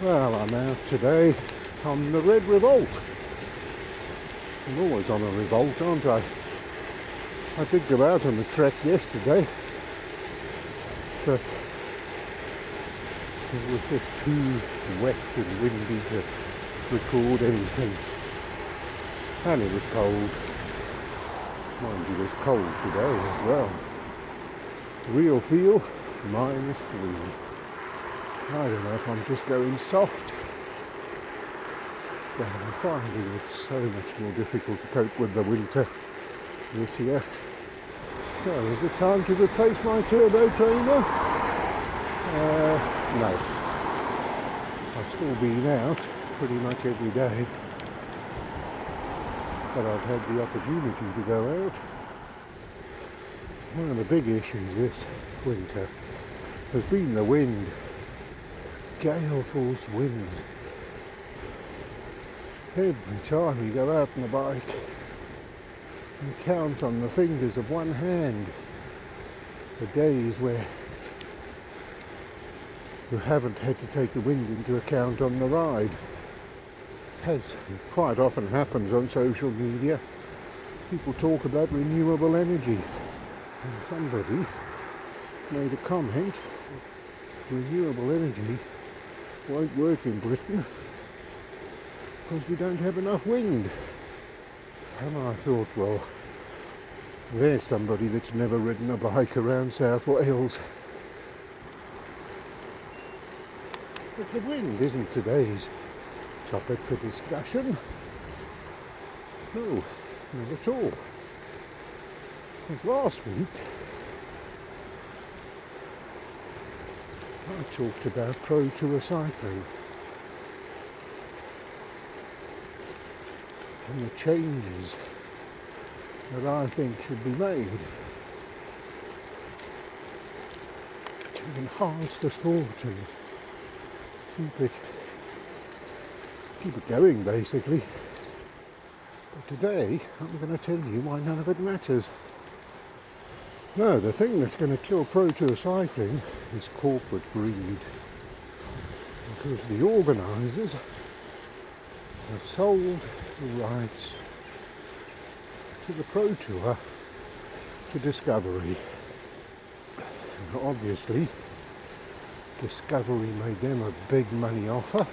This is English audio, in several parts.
Well, I'm out today on the Red Revolt. I'm always on a revolt, aren't I? I did go out on the trek yesterday, but it was just too wet and windy to record anything. And it was cold. Mind you, it was cold today as well. Real feel, -3. I don't know if I'm just going soft, but I'm finding it so much more difficult to cope with the winter this year. So is it time to replace my turbo trainer? No. I've still been out pretty much every day, but I've had the opportunity to go out. One of the big issues this winter has been the wind. Gale force wind. Every time you go out on a bike, you count on the fingers of one hand the days where you haven't had to take the wind into account on the ride. As quite often happens on social media, people talk about renewable energy, and somebody made a comment: renewable energy won't work in Britain because we don't have enough wind. And I thought, well, there's somebody that's never ridden a bike around South Wales. But the wind isn't today's topic for discussion. No, not at all. Because last week I talked about Pro Tour cycling and the changes that I think should be made to enhance the sport and keep it going, basically. But today I'm going to tell you why none of it matters. No, the thing that's going to kill Pro Tour cycling is corporate greed, because the organisers have sold the rights to the Pro Tour to Discovery. And obviously, Discovery made them a big money offer,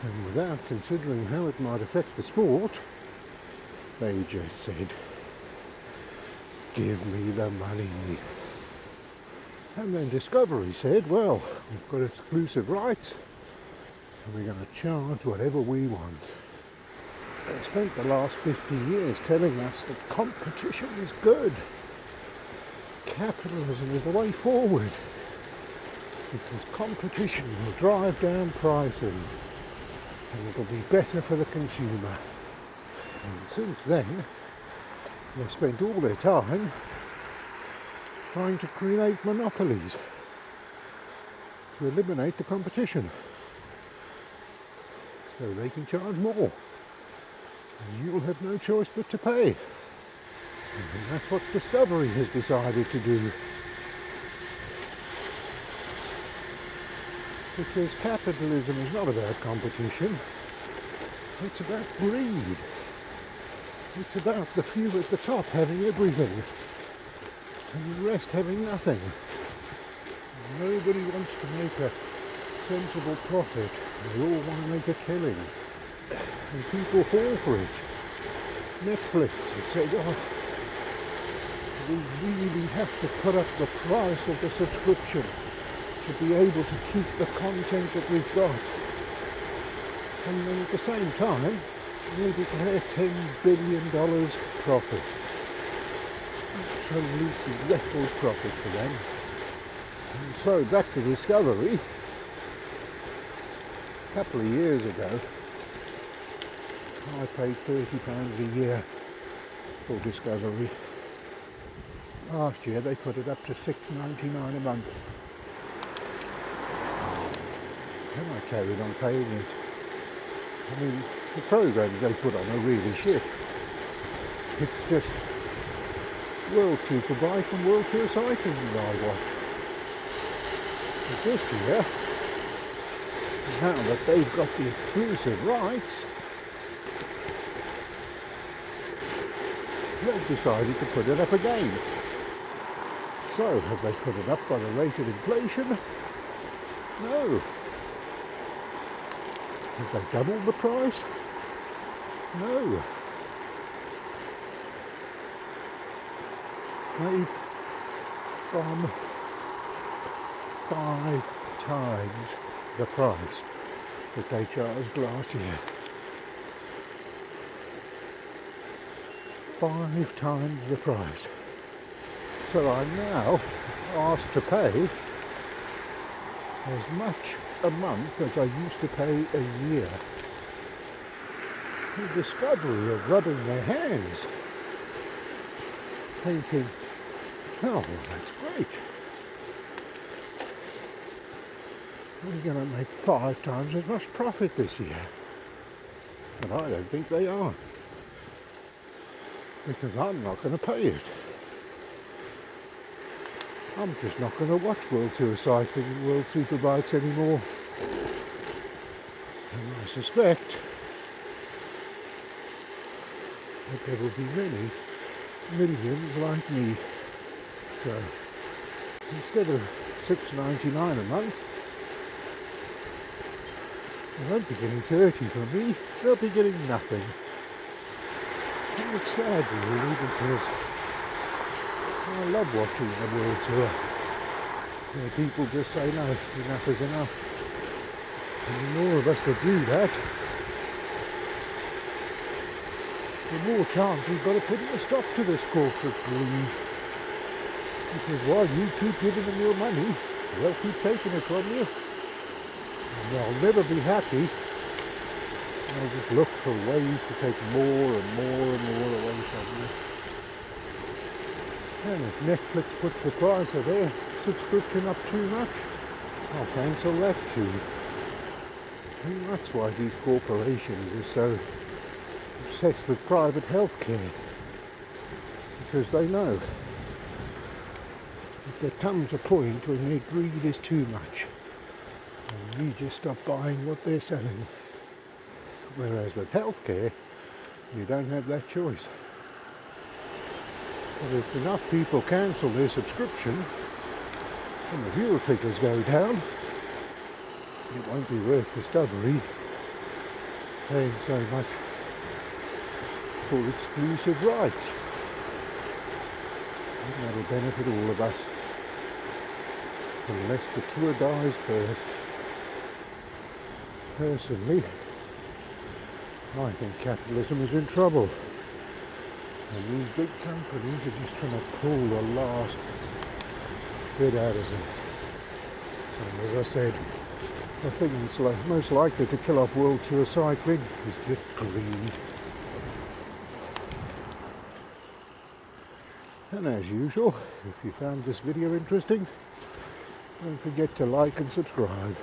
and without considering how it might affect the sport, they just said, "Give me the money." And then Discovery said, well, we've got exclusive rights and we're going to charge whatever we want. They spent the last 50 years telling us that competition is good. Capitalism is the way forward, because competition will drive down prices and it'll be better for the consumer. And since then, they've spent all their time trying to create monopolies to eliminate the competition so they can charge more, and you'll have no choice but to pay. And that's what Discovery has decided to do, because capitalism is not about competition, it's about greed. It's about the few at the top having everything and the rest having nothing. Nobody wants to make a sensible profit. They all want to make a killing. And people fall for it. Netflix has said, oh, we really have to put up the price of the subscription to be able to keep the content that we've got. And then at the same time, they declare $10 billion profit. Absolutely record profit for them. And so back to Discovery. A couple of years ago, I paid £30 a year for Discovery. Last year they put it up to $6.99 a month. And I carried on paying it. I mean, the programs they put on are really shit. It's just World Superbike and World Tour Cycling that I watch. But this year, now that they've got the exclusive rights, they've decided to put it up again. So, have they put it up by the rate of inflation? No. Have they doubled the price? No. They've gone 5 times the price that they charged last year. 5 times the price. So I'm now asked to pay as much a month as I used to pay a year. The discovery of rubbing their hands, thinking, oh, well, that's great. We're going to make 5 times as much profit this year. And I don't think they are, because I'm not going to pay it. I'm just not going to watch World Tour Cycling and World Superbikes anymore. And I suspect that there will be many millions like me. So instead of $6.99 a month, they won't be getting 30 from me, they'll be getting nothing. And it's sad really, because I love watching the World Tour, where people just say, no, enough is enough. And the more of us that do that, the more chance we've got of putting a stop to this corporate greed. Because while you keep giving them your money, they'll keep taking it from you. And they'll never be happy. They'll just look for ways to take more and more and more away from you. And if Netflix puts the price of their subscription up too much, I'll cancel that too. And that's why these corporations are so obsessed with private healthcare. Because they know that there comes a point when their greed is too much. And you just stop buying what they're selling. Whereas with healthcare, you don't have that choice. But if enough people cancel their subscription and the viewer figures go down, it won't be worth Discovery paying so much for exclusive rights. And that'll benefit all of us, unless the tour dies first. Personally, I think capitalism is in trouble. And these big companies are just trying to pull the last bit out of it. So as I said, the thing that's most likely to kill off World Tour Cycling is just greed. And as usual, if you found this video interesting, don't forget to like and subscribe.